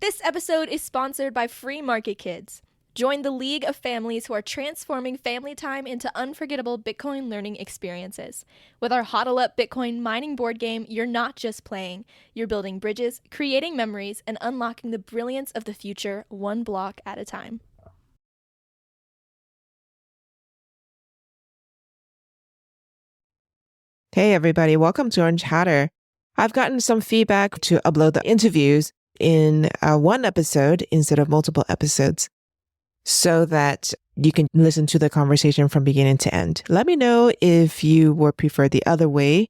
This episode is sponsored by Free Market Kids. Join the league of families who are transforming family time into unforgettable Bitcoin learning experiences. With our Hodl Up Bitcoin mining board game, you're not just playing, you're building bridges, creating memories, and unlocking the brilliance of the future one block at a time. Hey everybody, welcome to Orange Hatter. I've gotten some feedback to upload the interviews in one episode instead of multiple episodes so that you can listen to the conversation from beginning to end. Let me know if you would prefer the other way.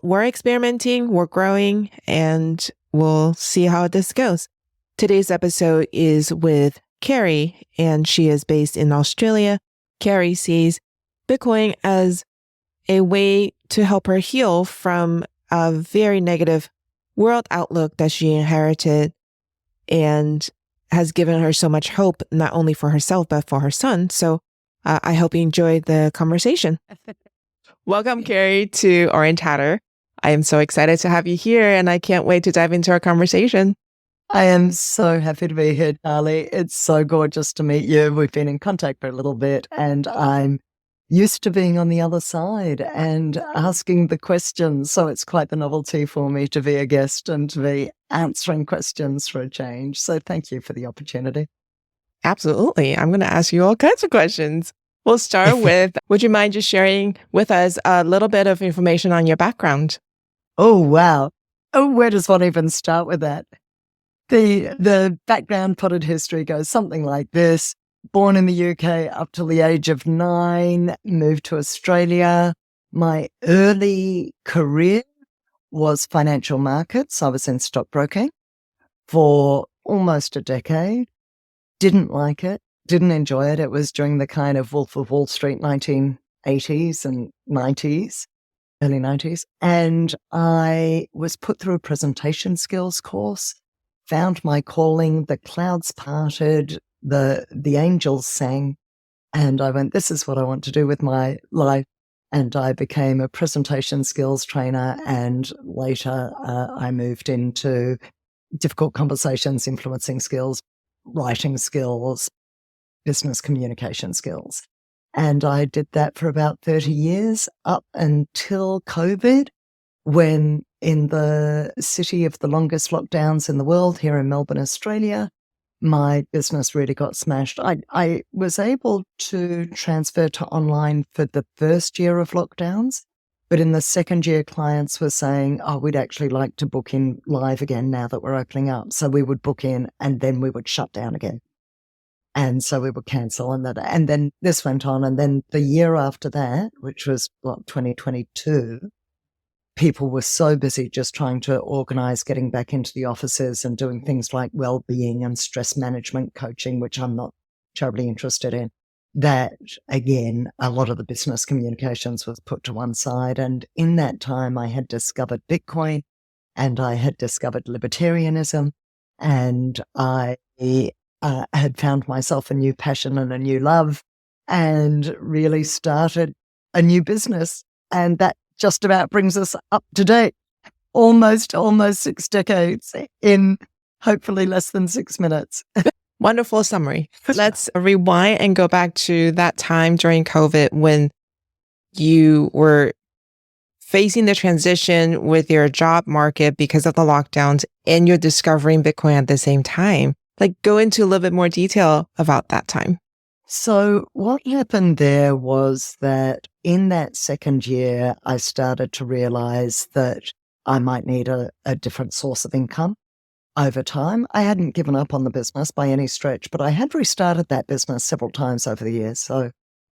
We're experimenting, we're growing, and we'll see how this goes. Today's episode is with Carri, and she is based in Australia. Carri sees Bitcoin as a way to help her heal from a very negative world outlook that she inherited and has given her so much hope, not only for herself, but for her son. So I hope you enjoyed the conversation. Welcome, Carri, to Orange Hatter. I am so excited to have you here, and I can't wait to dive into our conversation. I am so happy to be here, Charlie. It's so gorgeous to meet you. We've been in contact for a little bit, and I'm used to being on the other side and asking the questions. So it's quite the novelty for me to be a guest and to be answering questions for a change. So thank you for the opportunity. Absolutely. I'm going to ask you all kinds of questions. We'll start with, would you mind just sharing with us a little bit of information on your background? Oh, wow. Oh, where does one even start with that? The background potted history goes something like this. Born in the UK up till the age of 9, moved to Australia. My early career was financial markets. I was in stockbroking for almost a decade. Didn't like it, didn't enjoy it. It was during the kind of Wolf of Wall Street 1980s and 90s, early 90s. And I was put through a presentation skills course, found my calling, the clouds parted, the angels sang, and I went, this is what I want to do with my life. And I became a presentation skills trainer, and later I moved into difficult conversations, influencing skills, writing skills, business communication skills. And I did that for about 30 years up until COVID, when in the city of the longest lockdowns in the world, here in Melbourne, Australia, my business really got smashed. I was able to transfer to online for the first year of lockdowns, but in the second year, clients were saying, oh, we'd actually like to book in live again now that we're opening up. So we would book in and then we would shut down again. And so we would cancel and then this went on. And then the year after that, which was 2022, people were so busy just trying to organize getting back into the offices and doing things like well-being and stress management coaching, which I'm not terribly interested in, that, again, a lot of the business communications was put to one side. And in that time, I had discovered Bitcoin and I had discovered libertarianism, and I had found myself a new passion and a new love and really started a new business. And that just about brings us up to date, almost 6 decades in hopefully less than 6 minutes. Wonderful summary. Let's rewind and go back to that time during COVID when you were facing the transition with your job market because of the lockdowns, and you're discovering Bitcoin at the same time. Like, go into a little bit more detail about that time. So what happened there was that in that second year, I started to realize that I might need a different source of income over time. I hadn't given up on the business by any stretch, but I had restarted that business several times over the years. So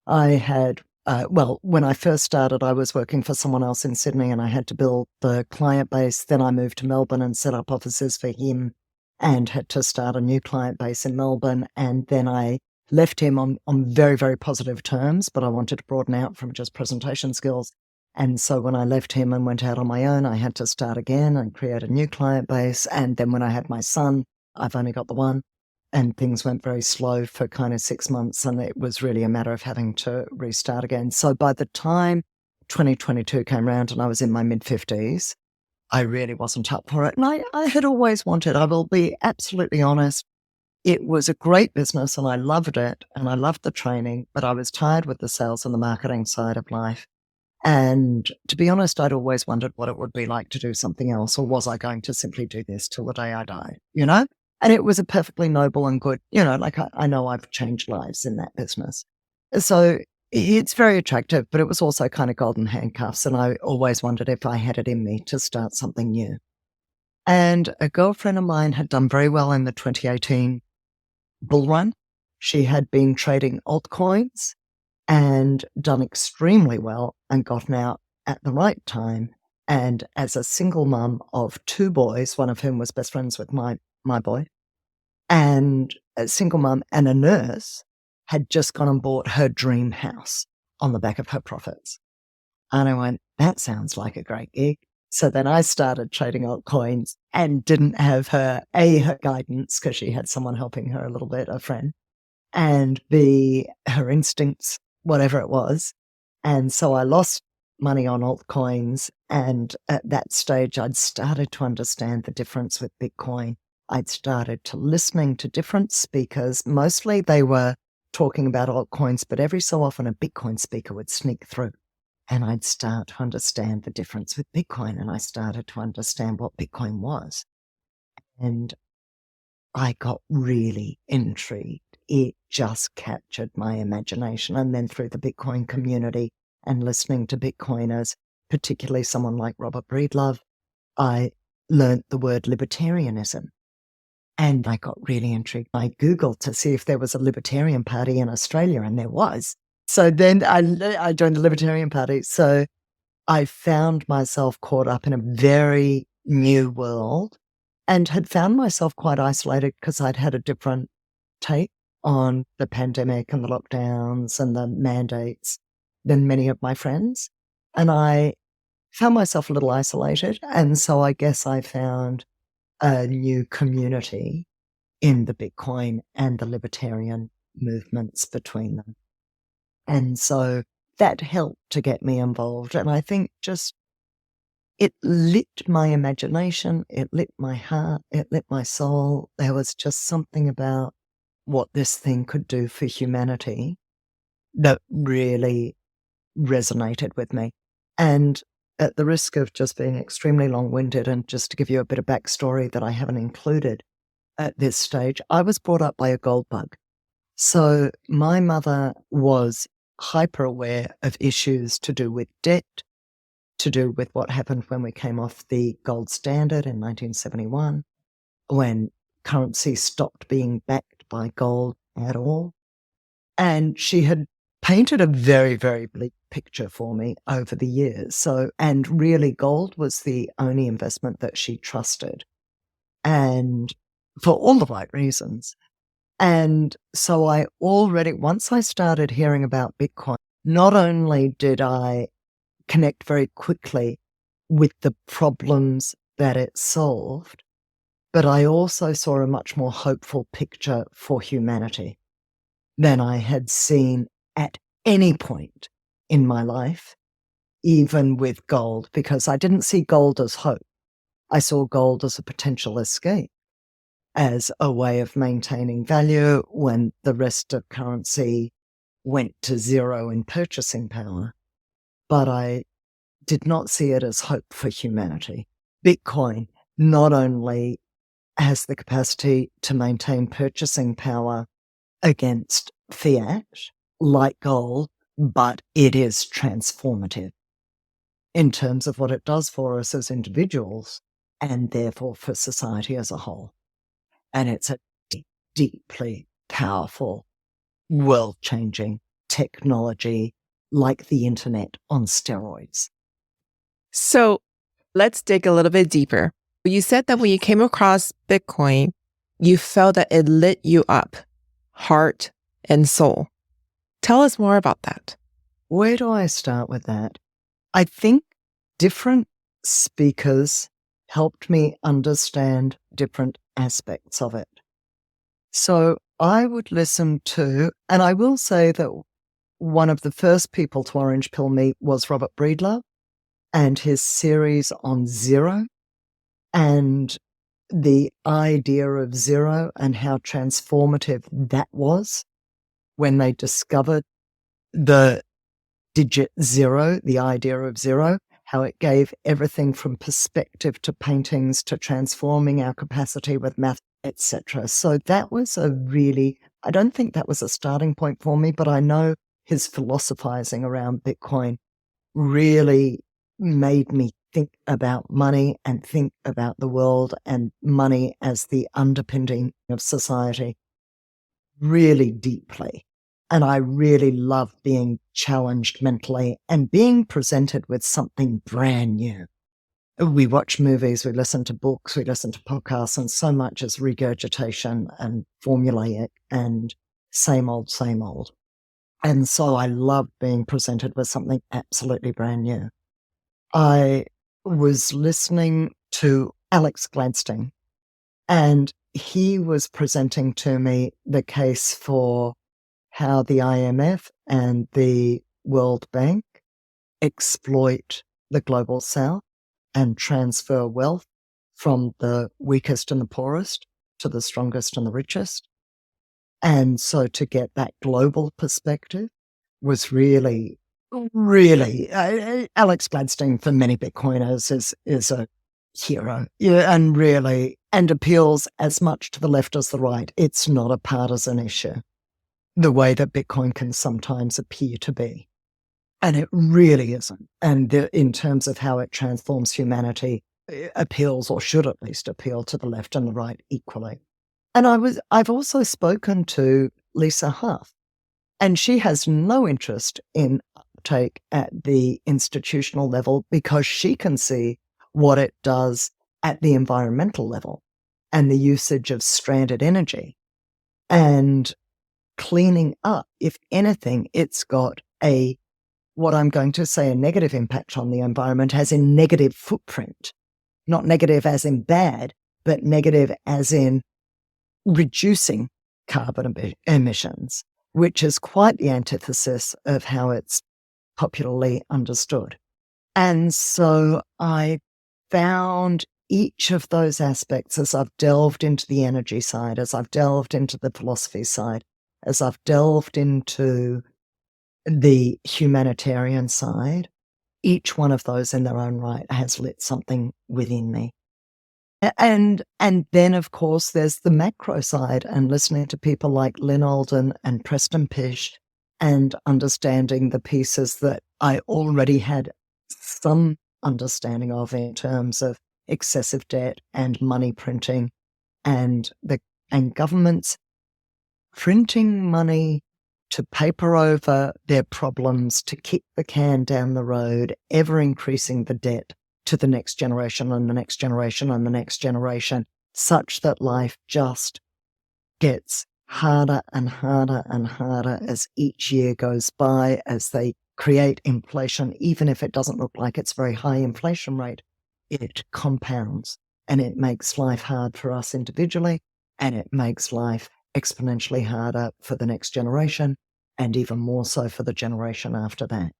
I had, when I first started, I was working for someone else in Sydney and I had to build the client base. Then I moved to Melbourne and set up offices for him and had to start a new client base in Melbourne. And then I left him on very, very positive terms, but I wanted to broaden out from just presentation skills. And so when I left him and went out on my own, I had to start again and create a new client base. And then when I had my son, I've only got the one, and things went very slow for kind of 6 months. And it was really a matter of having to restart again. So by the time 2022 came around and I was in my mid-50s, I really wasn't up for it. And I had always wanted, I will be absolutely honest, it was a great business and I loved it and I loved the training, but I was tired with the sales and the marketing side of life. And to be honest, I'd always wondered what it would be like to do something else, or was I going to simply do this till the day I die, you know? And it was a perfectly noble and good, like I know I've changed lives in that business. So it's very attractive, but it was also kind of golden handcuffs. And I always wondered if I had it in me to start something new. And a girlfriend of mine had done very well in the 2018 bull run. She had been trading altcoins and done extremely well and gotten out at the right time. And as a single mum of two boys, one of whom was best friends with my boy, and a single mum and a nurse, had just gone and bought her dream house on the back of her profits. And I went, that sounds like a great gig. So then I started trading altcoins and didn't have her guidance because she had someone helping her a little bit, a friend, and B, her instincts, whatever it was. And so I lost money on altcoins. And at that stage, I'd started to understand the difference with Bitcoin. I'd started to listening to different speakers. Mostly they were talking about altcoins, but every so often a Bitcoin speaker would sneak through. And I'd start to understand the difference with Bitcoin. And I started to understand what Bitcoin was. And I got really intrigued. It just captured my imagination. And then through the Bitcoin community and listening to Bitcoiners, particularly someone like Robert Breedlove, I learned the word libertarianism. And I got really intrigued. I Googled to see if there was a Libertarian Party in Australia, and there was. So then I joined the Libertarian Party. So I found myself caught up in a very new world and had found myself quite isolated because I'd had a different take on the pandemic and the lockdowns and the mandates than many of my friends. And I found myself a little isolated. And so I guess I found a new community in the Bitcoin and the libertarian movements between them. And so that helped to get me involved. And I think just it lit my imagination, it lit my heart, it lit my soul. There was just something about what this thing could do for humanity that really resonated with me. And at the risk of just being extremely long-winded, and just to give you a bit of backstory that I haven't included at this stage, I was brought up by a gold bug. So my mother was hyper aware of issues to do with debt, to do with what happened when we came off the gold standard in 1971, when currency stopped being backed by gold at all. And she had painted a very, very bleak picture for me over the years. So, and really gold was the only investment that she trusted, and for all the right reasons. And so I already, once I started hearing about Bitcoin, not only did I connect very quickly with the problems that it solved, but I also saw a much more hopeful picture for humanity than I had seen at any point in my life, even with gold, because I didn't see gold as hope. I saw gold as a potential escape, as a way of maintaining value when the rest of currency went to zero in purchasing power. But I did not see it as hope for humanity. Bitcoin not only has the capacity to maintain purchasing power against fiat, like gold, but it is transformative in terms of what it does for us as individuals and therefore for society as a whole. And it's a deeply powerful, world-changing technology like the internet on steroids. So let's dig a little bit deeper. You said that when you came across Bitcoin, you felt that it lit you up, heart and soul. Tell us more about that. Where do I start with that? I think different speakers helped me understand different aspects of it. So I would listen to, and I will say that one of the first people to orange pill me was Robert Breedlove and his series on Zero. and the idea of zero and how transformative that was when they discovered the digit zero, the idea of zero, how it gave everything from perspective to paintings to transforming our capacity with math, etc. So that was I don't think that was a starting point for me, but I know his philosophizing around Bitcoin really made me think about money and think about the world and money as the underpinning of society really deeply. And I really love being challenged mentally and being presented with something brand new. We watch movies, we listen to books, we listen to podcasts, and so much is regurgitation and formulaic and same old, same old. And so I love being presented with something absolutely brand new. I was listening to Alex Gladstein, and he was presenting to me the case for how the IMF and the World Bank exploit the global south and transfer wealth from the weakest and the poorest to the strongest and the richest. And so to get that global perspective was really Alex Gladstein for many Bitcoiners is a hero, and appeals as much to the left as the right. It's not a partisan issue, the way that Bitcoin can sometimes appear to be. And it really isn't. And in terms of how it transforms humanity, it appeals, or should at least appeal, to the left and the right equally. And I've also spoken to Lisa Huff, and she has no interest in uptake at the institutional level because she can see what it does at the environmental level and the usage of stranded energy and cleaning up. If anything, it's got what I'm going to say, a negative impact on the environment, as in negative footprint, not negative as in bad, but negative as in reducing carbon emissions, which is quite the antithesis of how it's popularly understood. And so I found each of those aspects, as I've delved into the energy side, as I've delved into the philosophy side, as I've delved into the humanitarian side, each one of those in their own right has lit something within me. And then, of course, there's the macro side, and listening to people like Lynn Alden and Preston Pish and understanding the pieces that I already had some understanding of in terms of excessive debt and money printing and governments printing money to paper over their problems, to kick the can down the road, ever increasing the debt to the next generation and the next generation and the next generation, such that life just gets harder and harder and harder as each year goes by, as they create inflation. Even if it doesn't look like it's very high inflation rate, it compounds, and it makes life hard for us individually, and it makes life exponentially harder for the next generation, and even more so for the generation after that.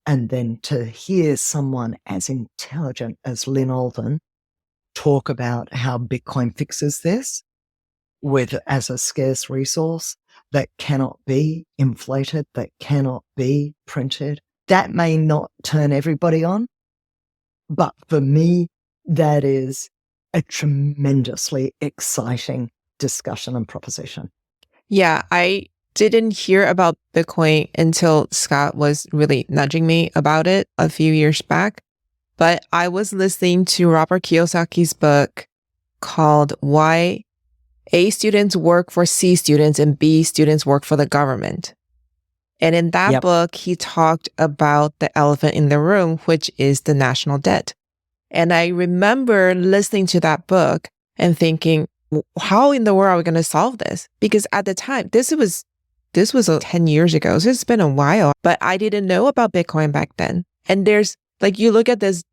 And then to hear someone as intelligent as Lynn Alden talk about how Bitcoin fixes this as a scarce resource that cannot be inflated, that cannot be printed, that may not turn everybody on. But for me, that is a tremendously exciting discussion and proposition. Yeah, I didn't hear about Bitcoin until Scott was really nudging me about it a few years back. But I was listening to Robert Kiyosaki's book called Why A Students Work for C Students and B Students Work for the Government. And in that book, he talked about the elephant in the room, which is the national debt. And I remember listening to that book and thinking, how in the world are we going to solve this? Because at the time, this was 10 years ago, so it's been a while, but I didn't know about Bitcoin back then. And there's you look at this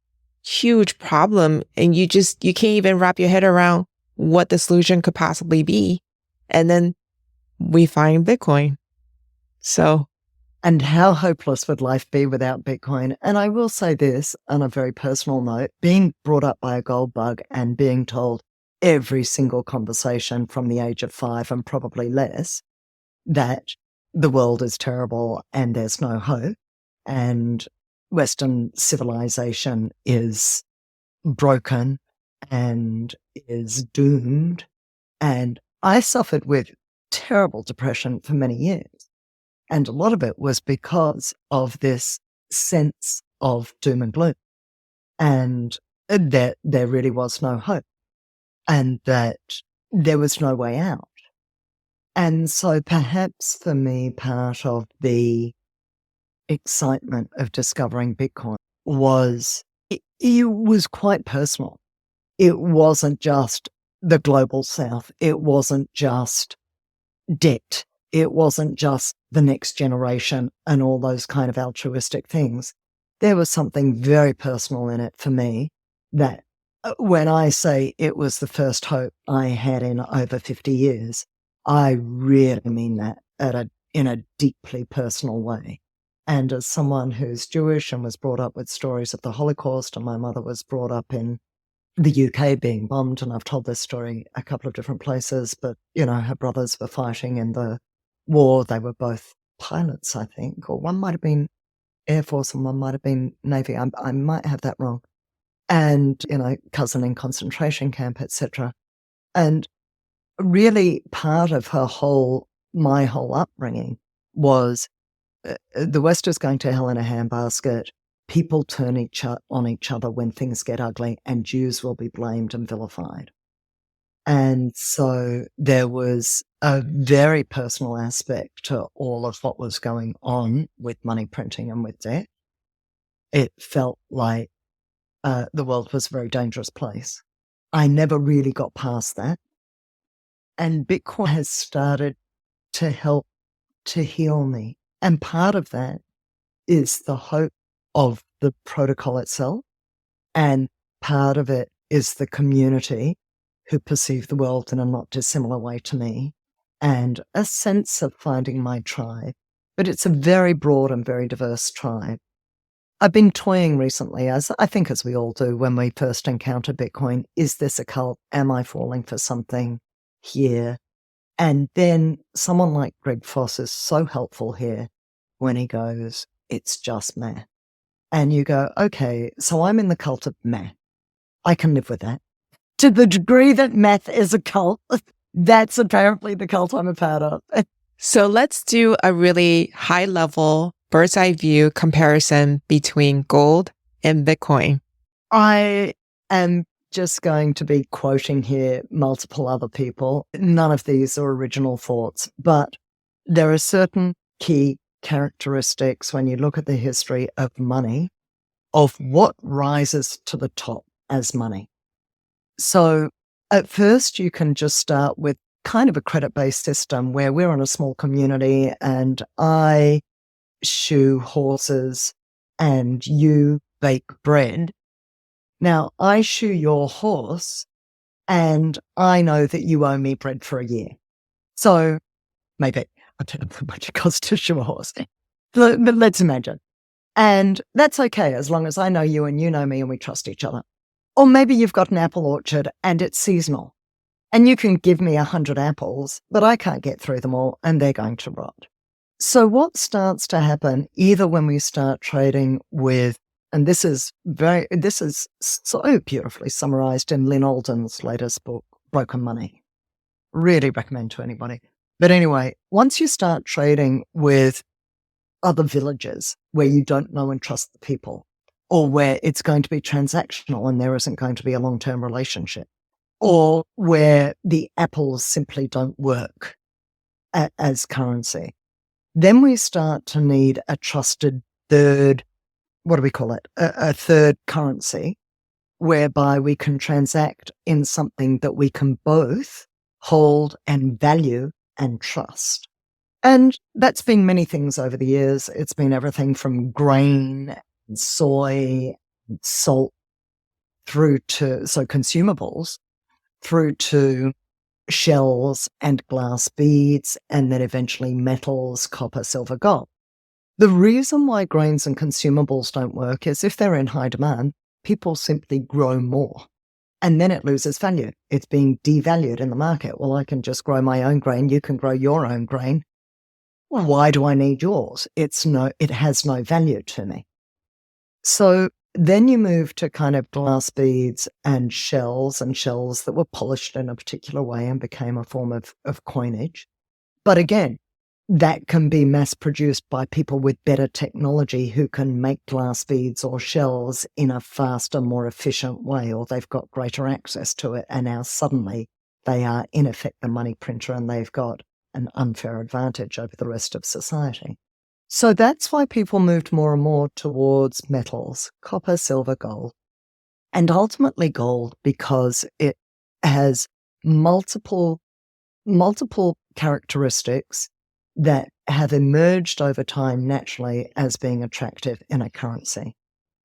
huge problem and you can't even wrap your head around what the solution could possibly be. And then we find Bitcoin. So. And how hopeless would life be without Bitcoin? And I will say this on a very personal note, being brought up by a gold bug and being told every single conversation from the age of 5 and probably less that the world is terrible and there's no hope and Western civilization is broken and is doomed. And I suffered with terrible depression for many years. And a lot of it was because of this sense of doom and gloom and that there really was no hope and that there was no way out. And so perhaps for me, part of the excitement of discovering Bitcoin was it was quite personal. It wasn't just the global south. It wasn't just debt. It wasn't just the next generation and all those kind of altruistic things. There was something very personal in it for me that when I say it was the first hope I had in over 50 years, I really mean that in a deeply personal way. And as someone who's Jewish and was brought up with stories of the Holocaust, and my mother was brought up in the UK being bombed, and I've told this story a couple of different places, but, her brothers were fighting in the war. They were both pilots, I think, or one might have been Air Force and one might have been Navy. I might have that wrong. And, cousin in concentration camp, etc. And really part of my whole upbringing was the West is going to hell in a handbasket. People turn on each other when things get ugly, and Jews will be blamed and vilified. And so there was a very personal aspect to all of what was going on with money printing and with debt. It felt like the world was a very dangerous place. I never really got past that. And Bitcoin has started to help to heal me. And part of that is the hope of the protocol itself. And part of it is the community who perceive the world in a not dissimilar way to me, and a sense of finding my tribe. But it's a very broad and very diverse tribe. I've been toying recently, as I think as we all do when we first encounter Bitcoin, is this a cult? Am I falling for something here? And then someone like Greg Foss is so helpful here when he goes, it's just math. And you go, okay, so I'm in the cult of math. I can live with that. To the degree that math is a cult, that's apparently the cult I'm a part of. So let's do a really high level bird's eye view comparison between gold and Bitcoin. I am just going to be quoting here multiple other people. None of these are original thoughts, but there are certain key characteristics when you look at the history of money of what rises to the top as money. So at first you can just start with kind of a credit-based system where we're in a small community and I shoe horses and you bake bread. Now I shoe your horse and I know that you owe me bread for a year. So maybe I don't know how much it costs to shoe a horse, but let's imagine. And that's okay as long as I know you and you know me and we trust each other. Or maybe you've got an apple orchard and it's seasonal and you can give me 100 apples, but I can't get through them all and they're going to rot. So what starts to happen either when we start trading with, and this is so beautifully summarized in Lynn Alden's latest book, Broken Money. Really recommend to anybody. But anyway, once you start trading with other villages where you don't know and trust the people, or where it's going to be transactional and there isn't going to be a long-term relationship, or where the apples simply don't work as currency, then we start to need a trusted third, what do we call it? A third currency, whereby we can transact in something that we can both hold and value and trust. And that's been many things over the years. It's been everything from grain, and soy, and salt, through to, so consumables, through to shells and glass beads, and then eventually metals, copper, silver, gold. The reason why grains and consumables don't work is if they're in high demand, people simply grow more. And then it loses value. It's being devalued in the market. Well, I can just grow my own grain. You can grow your own grain. Well, why do I need yours? It has no value to me. So then you move to kind of glass beads and shells that were polished in a particular way and became a form of coinage. But again, that can be mass produced by people with better technology who can make glass beads or shells in a faster, more efficient way, or they've got greater access to it. And now suddenly they are in effect the money printer and they've got an unfair advantage over the rest of society. So that's why people moved more and more towards metals, copper, silver, gold, and ultimately gold because it has multiple characteristics that have emerged over time naturally as being attractive in a currency.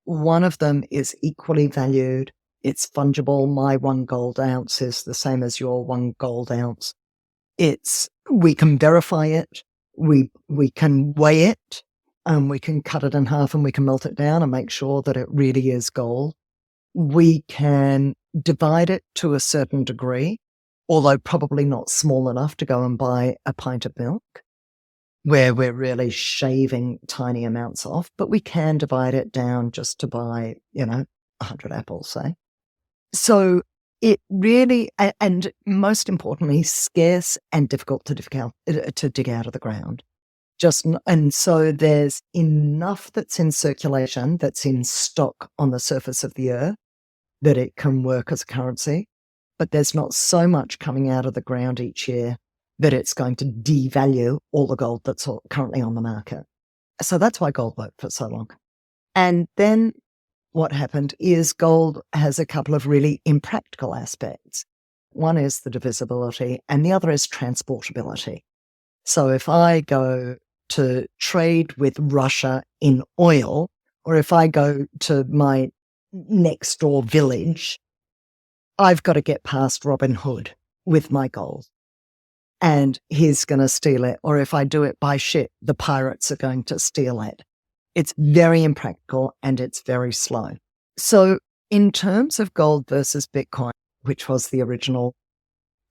One of them is equally valued. It's fungible. My 1 gold ounce is the same as your 1 gold ounce. We can verify it. We can weigh it, and we can cut it in half and we can melt it down and make sure that it really is gold. We can divide it to a certain degree, although probably not small enough to go and buy a pint of milk, where we're really shaving tiny amounts off, but we can divide it down just to buy, 100 apples, say. So it really, and most importantly, scarce and difficult to dig out of the ground. And so there's enough that's in circulation, that's in stock on the surface of the earth, that it can work as a currency, but there's not so much coming out of the ground each year that it's going to devalue all the gold that's currently on the market. So that's why gold worked for so long. And then what happened is gold has a couple of really impractical aspects. One is the divisibility and the other is transportability. So if I go to trade with Russia in oil, or if I go to my next door village, I've got to get past Robin Hood with my gold. And he's going to steal it. Or if I do it by ship, the pirates are going to steal it. It's very impractical and it's very slow. So in terms of gold versus Bitcoin, which was the original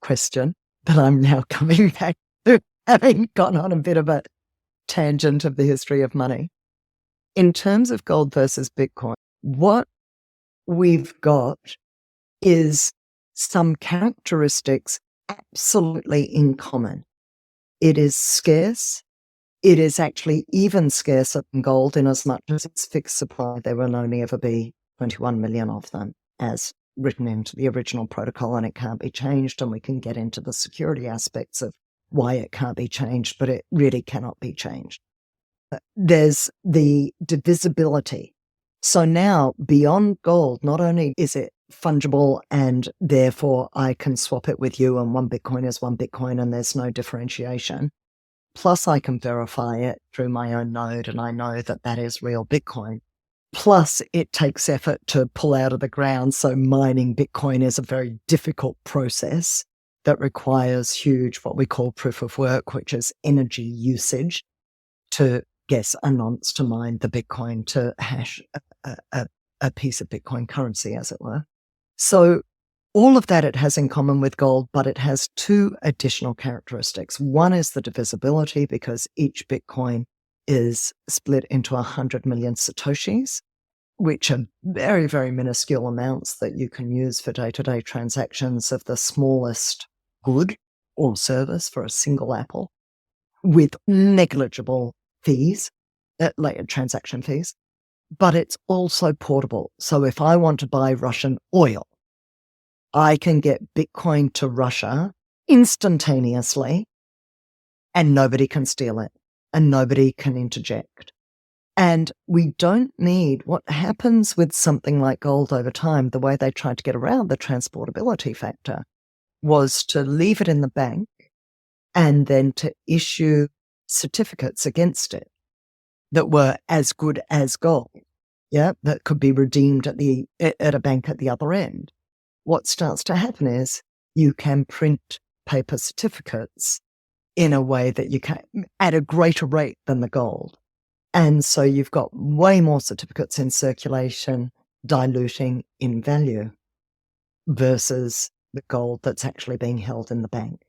question that I'm now coming back to, having gone on a bit of a tangent of the history of money. In terms of gold versus Bitcoin, what we've got is some characteristics absolutely in common. It is scarce. It is actually even scarcer than gold in as much as it's fixed supply. There will only ever be 21 million of them as written into the original protocol, and it can't be changed. And we can get into the security aspects of why it can't be changed, but it really cannot be changed. There's the divisibility. So now beyond gold, not only is it fungible and therefore I can swap it with you and 1 Bitcoin is 1 Bitcoin and there's no differentiation. Plus I can verify it through my own node and I know that that is real Bitcoin. Plus it takes effort to pull out of the ground. So mining Bitcoin is a very difficult process that requires huge, what we call proof of work, which is energy usage to guess a nonce to mine the Bitcoin to hash a piece of Bitcoin currency, as it were. So all of that it has in common with gold, but it has 2 additional characteristics. One is the divisibility, because each Bitcoin is split into 100 million Satoshis, which are very, very minuscule amounts that you can use for day-to-day transactions of the smallest good or service for a single apple with negligible fees, like transaction fees. But it's also portable. So if I want to buy Russian oil, I can get Bitcoin to Russia instantaneously and nobody can steal it and nobody can interject. And we don't need what happens with something like gold over time. The way they tried to get around the transportability factor was to leave it in the bank and then to issue certificates against it that were as good as gold, that could be redeemed at a bank at the other end. What starts to happen is you can print paper certificates in a way that you can at a greater rate than the gold. And so you've got way more certificates in circulation, diluting in value versus the gold that's actually being held in the bank.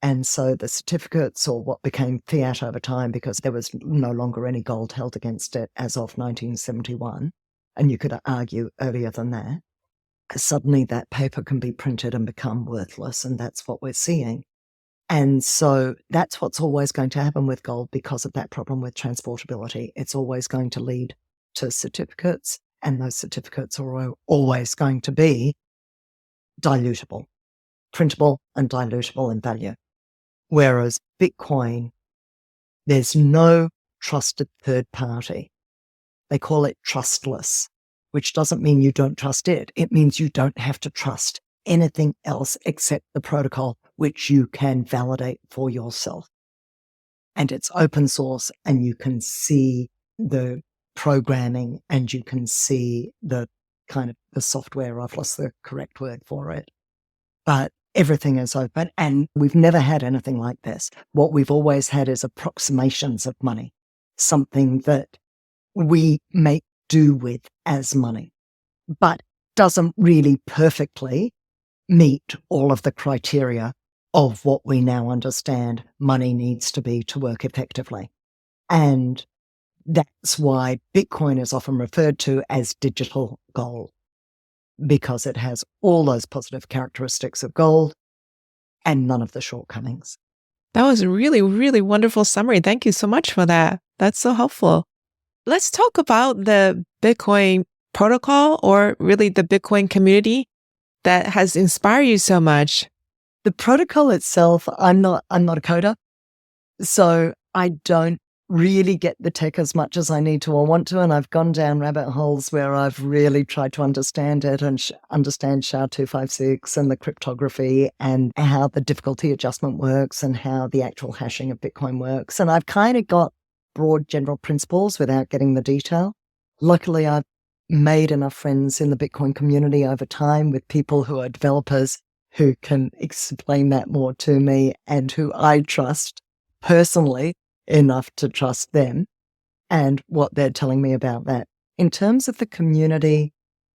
And so the certificates, or what became fiat over time, because there was no longer any gold held against it as of 1971, and you could argue earlier than that, suddenly that paper can be printed and become worthless, and that's what we're seeing. And so that's what's always going to happen with gold because of that problem with transportability. It's always going to lead to certificates, and those certificates are always going to be dilutable, printable and dilutable in value. Whereas Bitcoin, there's no trusted third party. They call it trustless, which doesn't mean you don't trust it. It means you don't have to trust anything else except the protocol, which you can validate for yourself. And it's open source, and you can see the programming, and you can see the kind of the software, I've lost the correct word for it. But everything is open, and we've never had anything like this. What we've always had is approximations of money, something that we make do with as money, but doesn't really perfectly meet all of the criteria of what we now understand money needs to be to work effectively. And that's why Bitcoin is often referred to as digital gold, because it has all those positive characteristics of gold and none of the shortcomings. That was a really, really wonderful summary. Thank you so much for that. That's so helpful. Let's talk about the Bitcoin protocol, or really the Bitcoin community that has inspired you so much. The protocol itself, I'm not a coder, so I don't really get the tech as much as I need to or want to, and I've gone down rabbit holes where I've really tried to understand it and understand SHA-256 and the cryptography and how the difficulty adjustment works and how the actual hashing of Bitcoin works. And I've kind of got broad general principles without getting the detail. Luckily, I've made enough friends in the Bitcoin community over time with people who are developers who can explain that more to me, and who I trust personally enough to trust them and what they're telling me about that. In terms of the community,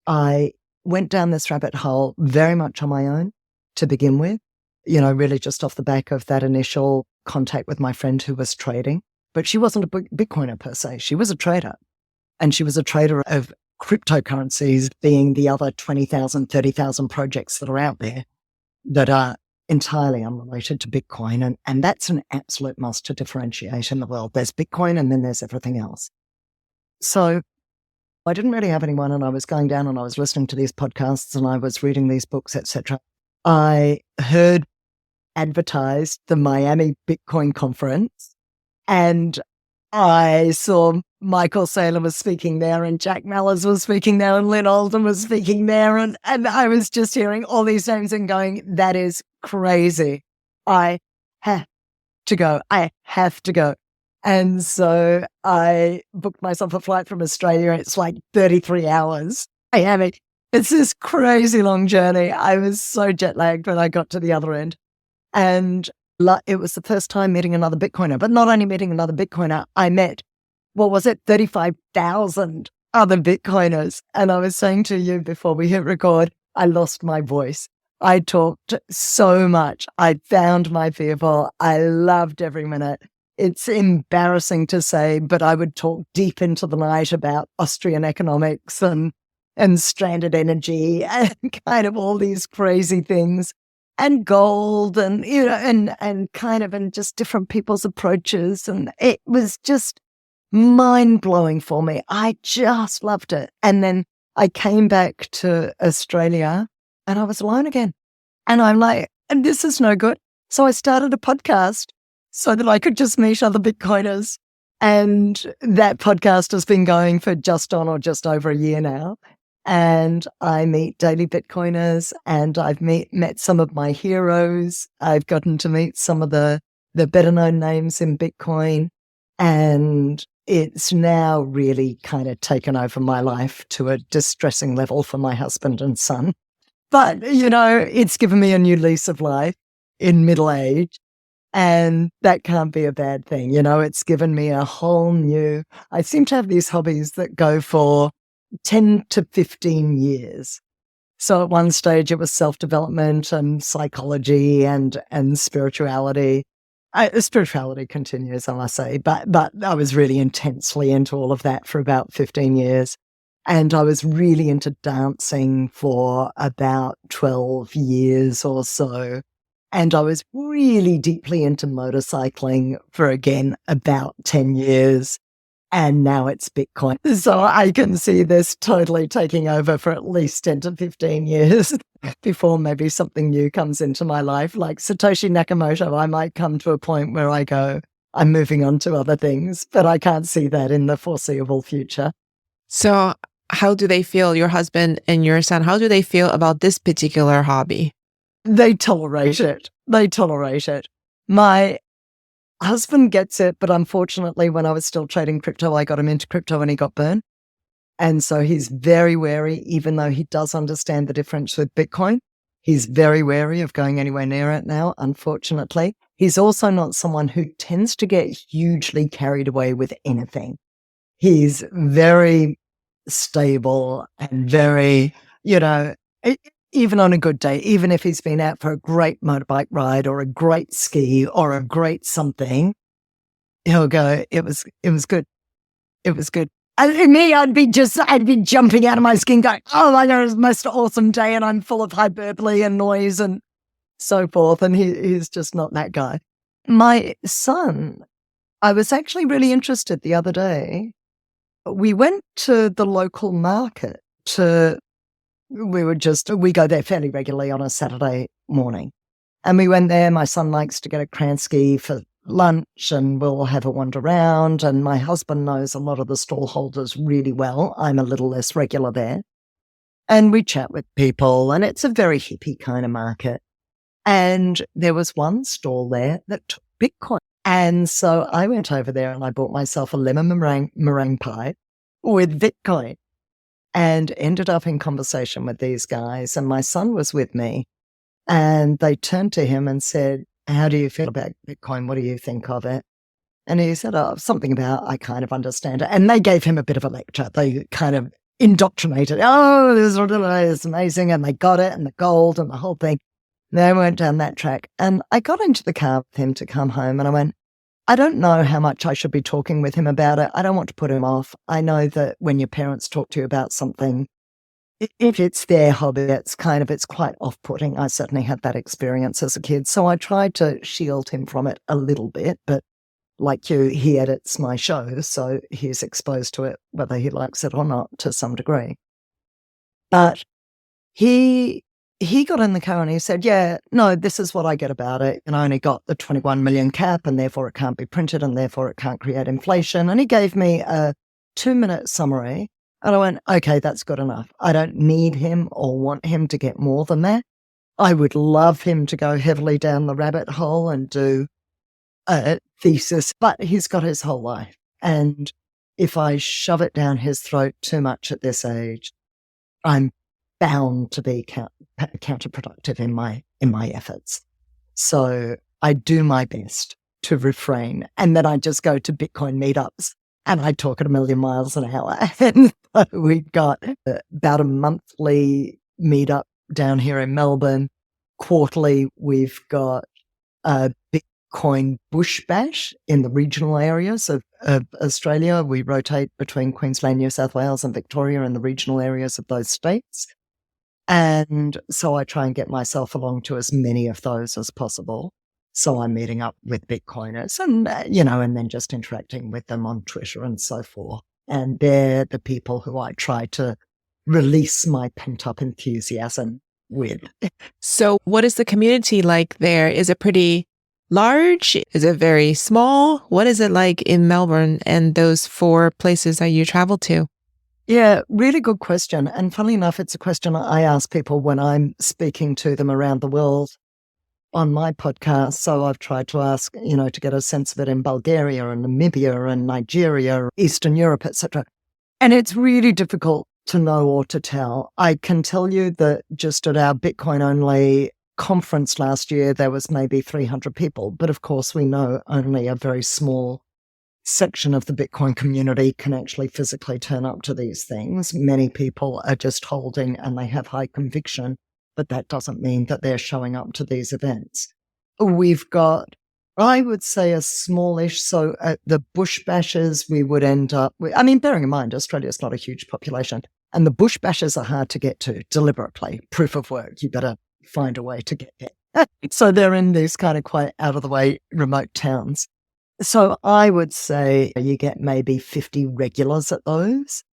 I went down this rabbit hole very much on my own to begin with, really just off the back of that initial contact with my friend who was trading. But she wasn't a Bitcoiner per se. She was a trader. And she was a trader of cryptocurrencies, being the other 20,000, 30,000 projects that are out there that are entirely unrelated to Bitcoin. And that's an absolute must to differentiate in the world. There's Bitcoin and then there's everything else. So I didn't really have anyone, and I was going down and I was listening to these podcasts and I was reading these books, etc. I heard advertised the Miami Bitcoin conference, and I saw Michael Saylor was speaking there, and Jack Mallers was speaking there, and Lynn Oldham was speaking there. And I was just hearing all these names and going, that is crazy. I have to go. I have to go. And so I booked myself a flight from Australia. It's like 33 hours. It's this crazy long journey. I was so jet lagged when I got to the other end. And it was the first time meeting another Bitcoiner, but not only meeting another Bitcoiner, I met, 35,000 other Bitcoiners. And I was saying to you before we hit record, I lost my voice. I talked so much. I found my people. I loved every minute. It's embarrassing to say, but I would talk deep into the night about Austrian economics and stranded energy and kind of all these crazy things. And gold and, and just different people's approaches. And it was just mind-blowing for me. I just loved it. And then I came back to Australia and I was alone again. And I'm like, and this is no good. So I started a podcast so that I could just meet other Bitcoiners. And that podcast has been going for just over a year now. And I meet daily Bitcoiners, and I've met some of my heroes. I've gotten to meet some of the better known names in Bitcoin. And it's now really kind of taken over my life to a distressing level for my husband and son. But, it's given me a new lease of life in middle age. And that can't be a bad thing. You know, it's given me a whole new, I seem to have these hobbies that go for 10 to 15 years. So at one stage it was self-development and psychology and spirituality. Spirituality continues, I must say, but I was really intensely into all of that for about 15 years. And I was really into dancing for about 12 years or so. And I was really deeply into motorcycling for, again, about 10 years. And now it's Bitcoin. So I can see this totally taking over for at least 10 to 15 years before maybe something new comes into my life. Like Satoshi Nakamoto, I might come to a point where I go, I'm moving on to other things, but I can't see that in the foreseeable future. So how do they feel, your husband and your son, how do they feel about this particular hobby? They tolerate it. They tolerate it. My husband gets it, but unfortunately, when I was still trading crypto, I got him into crypto and he got burned. And so he's very wary, even though he does understand the difference with Bitcoin. He's very wary of going anywhere near it now, unfortunately. He's also not someone who tends to get hugely carried away with anything. He's very stable and very, even on a good day, even if he's been out for a great motorbike ride or a great ski or a great something, he'll go, it was good. It was good. And me, I'd be jumping out of my skin going, oh my God, it was the most awesome day. And I'm full of hyperbole and noise and so forth. And he's just not that guy. My son, I was actually really interested the other day. We went to the local market we go there fairly regularly on a Saturday morning. And we went there. My son likes to get a Kransky for lunch and we'll have a wander around. And my husband knows a lot of the stall holders really well. I'm a little less regular there. And we chat with people and it's a very hippie kind of market. And there was one stall there that took Bitcoin. And so I went over there and I bought myself a lemon meringue pie with Bitcoin. And ended up in conversation with these guys. And my son was with me. And they turned to him and said, how do you feel about Bitcoin? What do you think of it? And he said, something about, I kind of understand it. And they gave him a bit of a lecture. They kind of indoctrinated. Oh, this is amazing. And they got it and the gold and the whole thing. They went down that track. And I got into the car with him to come home. And I went, I don't know how much I should be talking with him about it. I don't want to put him off. I know that when your parents talk to you about something, if it's their hobby, it's quite off-putting. I certainly had that experience as a kid. So I tried to shield him from it a little bit, but like you, he edits my show, so he's exposed to it, whether he likes it or not, to some degree. But he got in the car and he said, yeah, no, this is what I get about it. And I only got the 21 million cap and therefore it can't be printed and therefore it can't create inflation. And he gave me a 2-minute summary. And I went, okay, that's good enough. I don't need him or want him to get more than that. I would love him to go heavily down the rabbit hole and do a thesis, but he's got his whole life. And if I shove it down his throat too much at this age, I'm bound to be counterproductive in my efforts. So I do my best to refrain. And then I just go to Bitcoin meetups and I talk at 1,000,000 miles an hour. And so we've got about a monthly meetup down here in Melbourne. Quarterly, we've got a Bitcoin Bush Bash in the regional areas of Australia. We rotate between Queensland, New South Wales and Victoria in the regional areas of those states. And so I try and get myself along to as many of those as possible. So I'm meeting up with Bitcoiners and, and then just interacting with them on Twitter and so forth. And they're the people who I try to release my pent-up enthusiasm with. So what is the community like there? Is it pretty large? Is it very small? What is it like in Melbourne and those 4 places that you travel to? Yeah, really good question. And funnily enough, it's a question I ask people when I'm speaking to them around the world on my podcast. So I've tried to ask, to get a sense of it in Bulgaria and Namibia and Nigeria, Eastern Europe, etc. And it's really difficult to know or to tell. I can tell you that just at our Bitcoin only conference last year, there was maybe 300 people. But of course, we know only a very small section of the Bitcoin community can actually physically turn up to these things. Many people are just holding and they have high conviction, but that doesn't mean that they're showing up to these events. We've got, I would say, a smallish, so at the bush bashers, we would end up with, I mean, bearing in mind, Australia's not a huge population, and the bush bashers are hard to get to deliberately. Proof of work, you better find a way to get there. So they're in these kind of quite out of the way remote towns. So I would say you get maybe 50 regulars at those.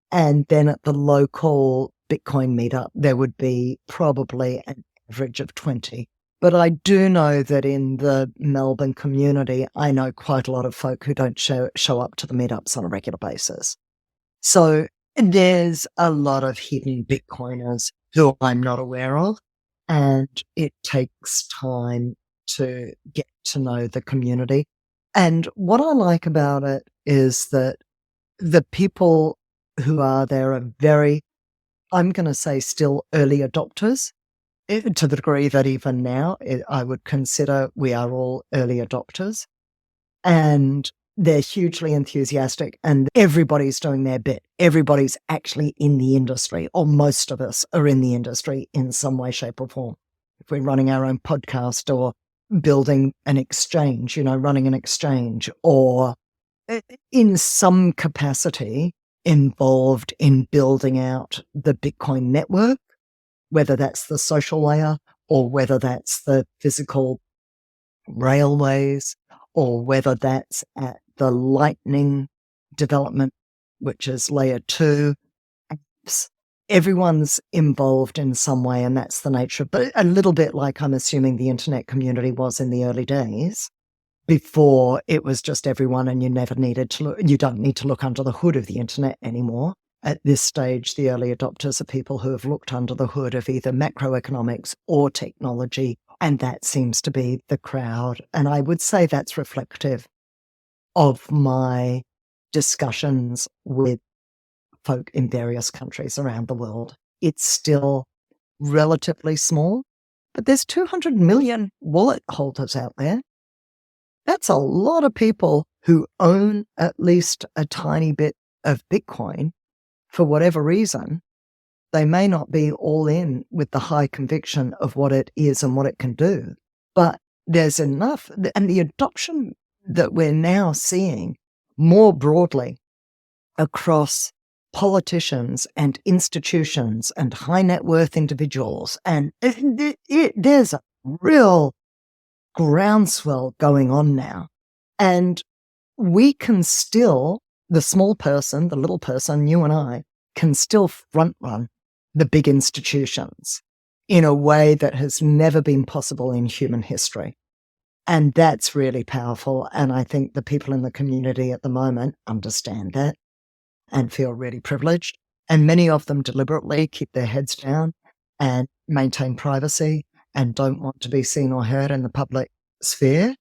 And then at the local Bitcoin meetup, there would be probably an average of 20. But I do know that in the Melbourne community, I know quite a lot of folk who don't show up to the meetups on a regular basis. So there's a lot of hidden Bitcoiners who I'm not aware of. And it takes time to get to know the community. And what I like about it is that the people who are there are very, I'm going to say, still early adopters, to the degree that even now I would consider we are all early adopters. And they're hugely enthusiastic and everybody's doing their bit. Everybody's actually in the industry, or most of us are in the industry in some way, shape, or form. If we're running our own podcast or building an exchange, running an exchange, or in some capacity involved in building out the Bitcoin network, whether that's the social layer or whether that's the physical railways or whether that's at the Lightning development, which is layer 2 apps. Everyone's involved in some way, and that's the nature. But a little bit like I'm assuming the internet community was in the early days, before it was just everyone, and you never needed to look. You don't need to look under the hood of the internet anymore. At this stage, the early adopters are people who have looked under the hood of either macroeconomics or technology, and that seems to be the crowd. And I would say that's reflective of my discussions with folk in various countries around the world. It's still relatively small, but there's 200 million wallet holders out there. That's a lot of people who own at least a tiny bit of Bitcoin for whatever reason. They may not be all in with the high conviction of what it is and what it can do, but there's enough. And the adoption that we're now seeing more broadly across politicians and institutions and high net worth individuals. And there's a real groundswell going on now. And we can still, the small person, the little person, you and I, can still front run the big institutions in a way that has never been possible in human history. And that's really powerful. And I think the people in the community at the moment understand that and feel really privileged. And many of them deliberately keep their heads down and maintain privacy and don't want to be seen or heard in the public sphere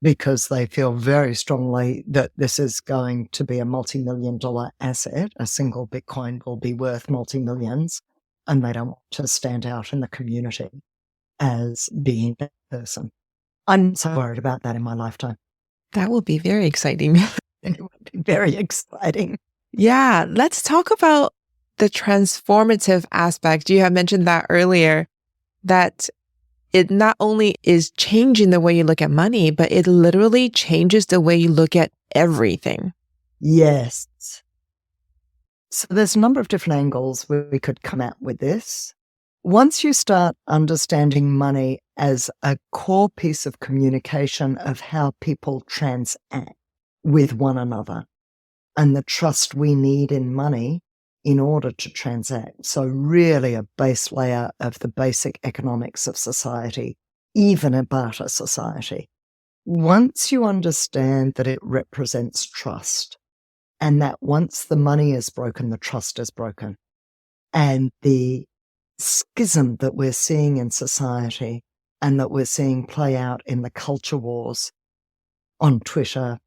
because they feel very strongly that this is going to be a multi-million-dollar asset. A single Bitcoin will be worth multi-millions, and they don't want to stand out in the community as being that person. I'm so worried about that in my lifetime. That will be very exciting. It would be very exciting. Yeah, let's talk about the transformative aspect. You have mentioned that earlier, that it not only is changing the way you look at money, but it literally changes the way you look at everything. Yes. So there's a number of different angles where we could come at with this. Once you start understanding money as a core piece of communication of how people transact with one another, and the trust we need in money in order to transact. So really a base layer of the basic economics of society, even a barter society. Once you understand that it represents trust, and that once the money is broken, the trust is broken, and the schism that we're seeing in society and that we're seeing play out in the culture wars on Twitter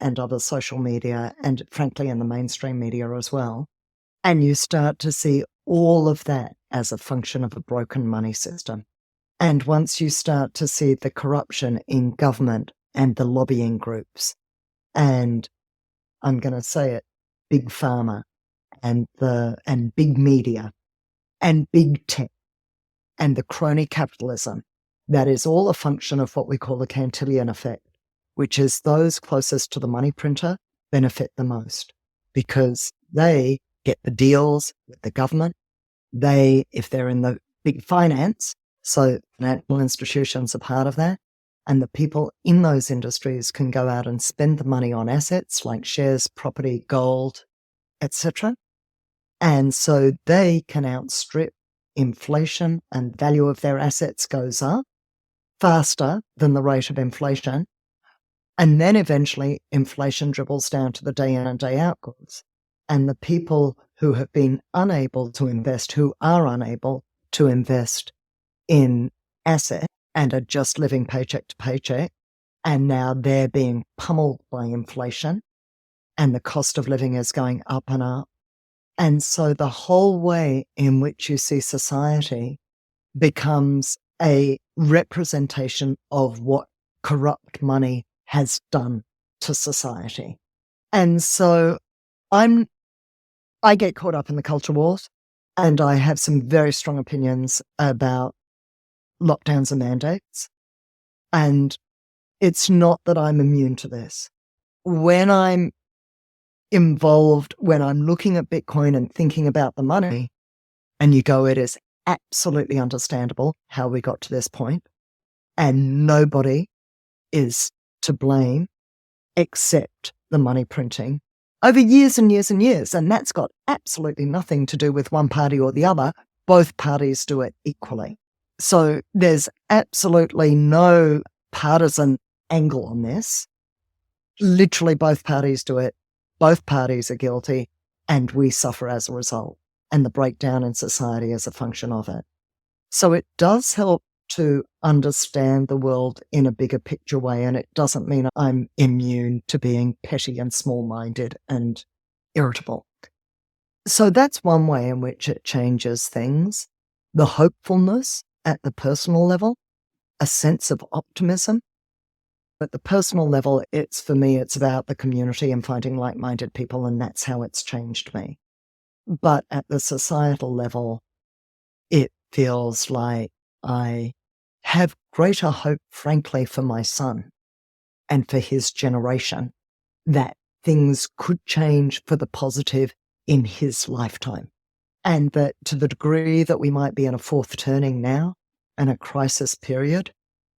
and other social media, and frankly in the mainstream media as well. And you start to see all of that as a function of a broken money system. And once you start to see the corruption in government and the lobbying groups, and I'm going to say it, big pharma and big media and big tech and the crony capitalism, that is all a function of what we call the Cantillon effect, which is those closest to the money printer benefit the most because they get the deals with the government. They, if they're in the big finance, so financial institutions are part of that, and the people in those industries can go out and spend the money on assets like shares, property, gold, etc. And so they can outstrip inflation, and value of their assets goes up faster than the rate of inflation. And then eventually inflation dribbles down to the day in and day out goods. And the people who have been unable to invest, who are unable to invest in asset and are just living paycheck to paycheck, and now they're being pummeled by inflation and the cost of living is going up and up. And so the whole way in which you see society becomes a representation of what corrupt money has done to society. And so I get caught up in the culture wars, and I have some very strong opinions about lockdowns and mandates. And it's not that I'm immune to this. When I'm involved, when I'm looking at Bitcoin and thinking about the money, and you go, it is absolutely understandable how we got to this point, and nobody is to blame except the money printing over years and years and years. And that's got absolutely nothing to do with one party or the other. Both parties do it equally. So there's absolutely no partisan angle on this. Literally both parties do it. Both parties are guilty, and we suffer as a result, and the breakdown in society is a function of it. So it does help to understand the world in a bigger picture way, and it doesn't mean I'm immune to being petty and small-minded and irritable. So that's one way in which it changes things. The hopefulness at the personal level, a sense of optimism. At the personal level, for me, it's about the community and finding like-minded people, and that's how it's changed me. But at the societal level, it feels like I have greater hope, frankly, for my son and for his generation, that things could change for the positive in his lifetime. And that to the degree that we might be in a fourth turning now and a crisis period,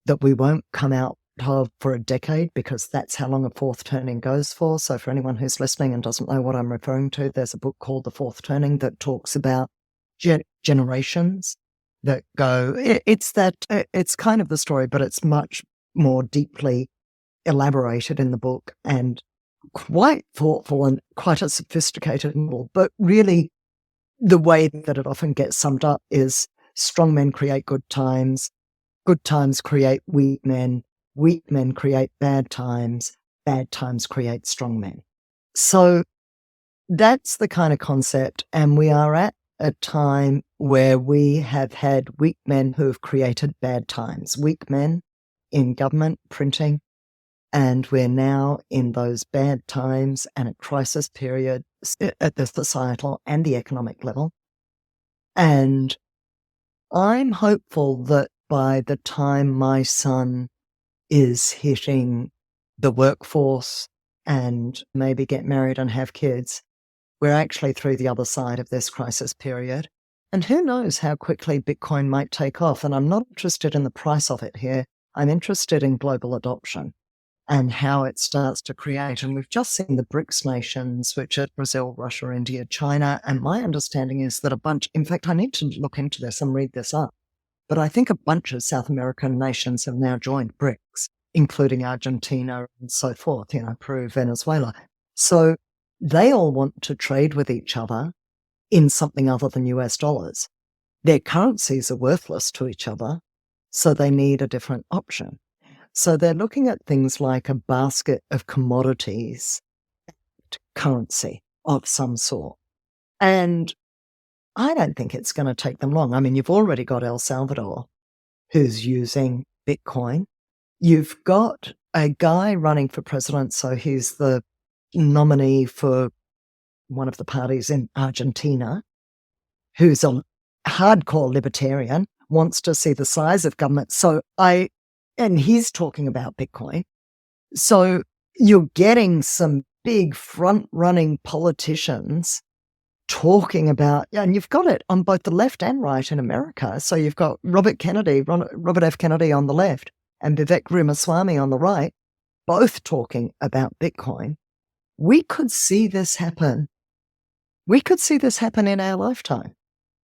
that we won't come out of for a decade, because that's how long a fourth turning goes for. So for anyone who's listening and doesn't know what I'm referring to, there's a book called The Fourth Turning that talks about generations that go, it's kind of the story, but it's much more deeply elaborated in the book and quite thoughtful and quite a sophisticated model. But really, the way that it often gets summed up is strong men create good times create weak men create bad times create strong men. So that's the kind of concept, and we are at a time where we have had weak men who have created bad times, weak men in government, printing, and we're now in those bad times and a crisis period at the societal and the economic level. And I'm hopeful that by the time my son is hitting the workforce and maybe get married and have kids, we're actually through the other side of this crisis period. And who knows how quickly Bitcoin might take off. And I'm not interested in the price of it here. I'm interested in global adoption and how it starts to create. And we've just seen the BRICS nations, which are Brazil, Russia, India, China. And my understanding is that in fact, I need to look into this and read this up, but I think a bunch of South American nations have now joined BRICS, including Argentina and so forth, Peru, Venezuela. So they all want to trade with each other in something other than US dollars. Their currencies are worthless to each other, so they need a different option. So they're looking at things like a basket of commodities, currency of some sort. And I don't think it's going to take them long. I mean, you've already got El Salvador who's using Bitcoin. You've got a guy running for president, so he's the nominee for one of the parties in Argentina, who's a hardcore libertarian, wants to see the size of government. And he's talking about Bitcoin. So you're getting some big front-running politicians talking about, and you've got it on both the left and right in America. So you've got Robert F. Kennedy on the left and Vivek Ramaswamy on the right, both talking about Bitcoin. We could see this happen. We could see this happen in our lifetime.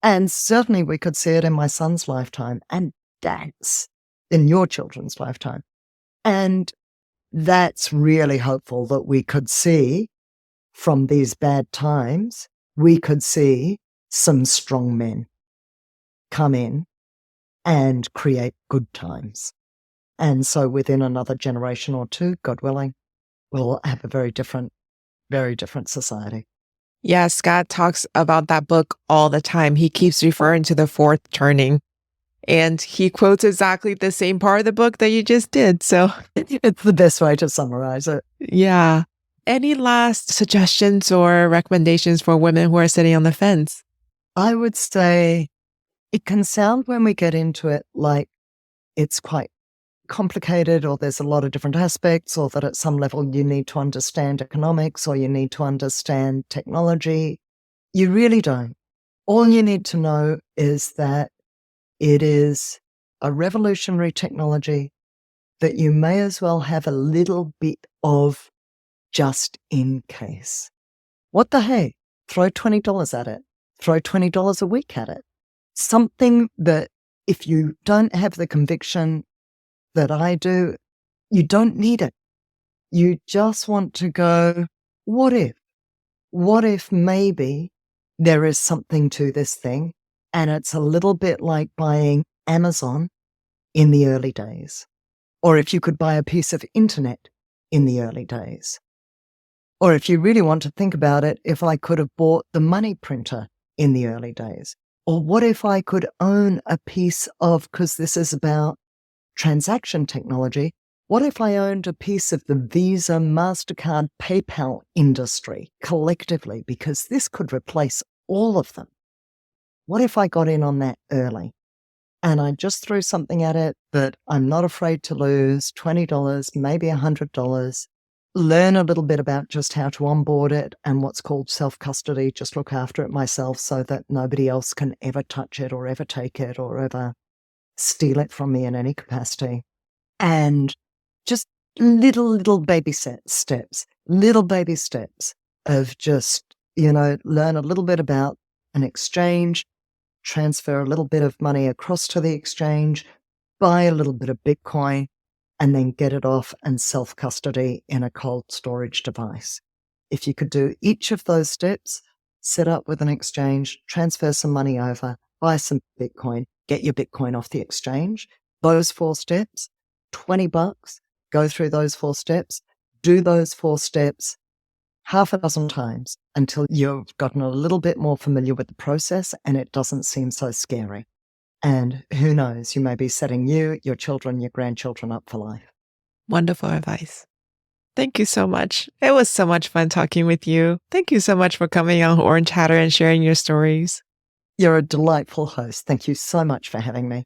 And certainly we could see it in my son's lifetime and Dad's in your children's lifetime. And that's really hopeful that we could see from these bad times, we could see some strong men come in and create good times. And so within another generation or two, God willing, we'll have a very different society. Yeah, Scott talks about that book all the time. He keeps referring to the fourth turning. And he quotes exactly the same part of the book that you just did. So it's the best way to summarize it. Yeah. Any last suggestions or recommendations for women who are sitting on the fence? I would say it can sound when we get into it like it's quite complicated or there's a lot of different aspects or that at some level you need to understand economics or you need to understand technology. You really don't. All you need to know is that it is a revolutionary technology that you may as well have a little bit of just in case. What the hey? Throw $20 at it. Throw $20 a week at it. Something that if you don't have the conviction that I do, you don't need it. You just want to go, what if? What if maybe there is something to this thing and it's a little bit like buying Amazon in the early days? Or if you could buy a piece of internet in the early days? Or if you really want to think about it, if I could have bought the money printer in the early days? Or what if I could own a piece of, because this is about transaction technology, what if I owned a piece of the Visa, MasterCard, PayPal industry collectively? Because this could replace all of them. What if I got in on that early? And I just threw something at it that I'm not afraid to lose, $20, maybe $100. Learn a little bit about just how to onboard it and what's called self-custody. Just look after it myself so that nobody else can ever touch it or ever take it or ever steal it from me in any capacity. And just little baby steps of just, learn a little bit about an exchange, transfer a little bit of money across to the exchange, buy a little bit of Bitcoin, and then get it off and self-custody in a cold storage device. If you could do each of those steps, set up with an exchange, transfer some money over, buy some Bitcoin, get your Bitcoin off the exchange, those 4 steps, $20, go through those 4 steps, do those 4 steps half a dozen times until you've gotten a little bit more familiar with the process and it doesn't seem so scary. And who knows, you may be setting you, your children, your grandchildren up for life. Wonderful advice. Thank you so much. It was so much fun talking with you. Thank you so much for coming on Orange Hatter and sharing your stories. You're a delightful host. Thank you so much for having me.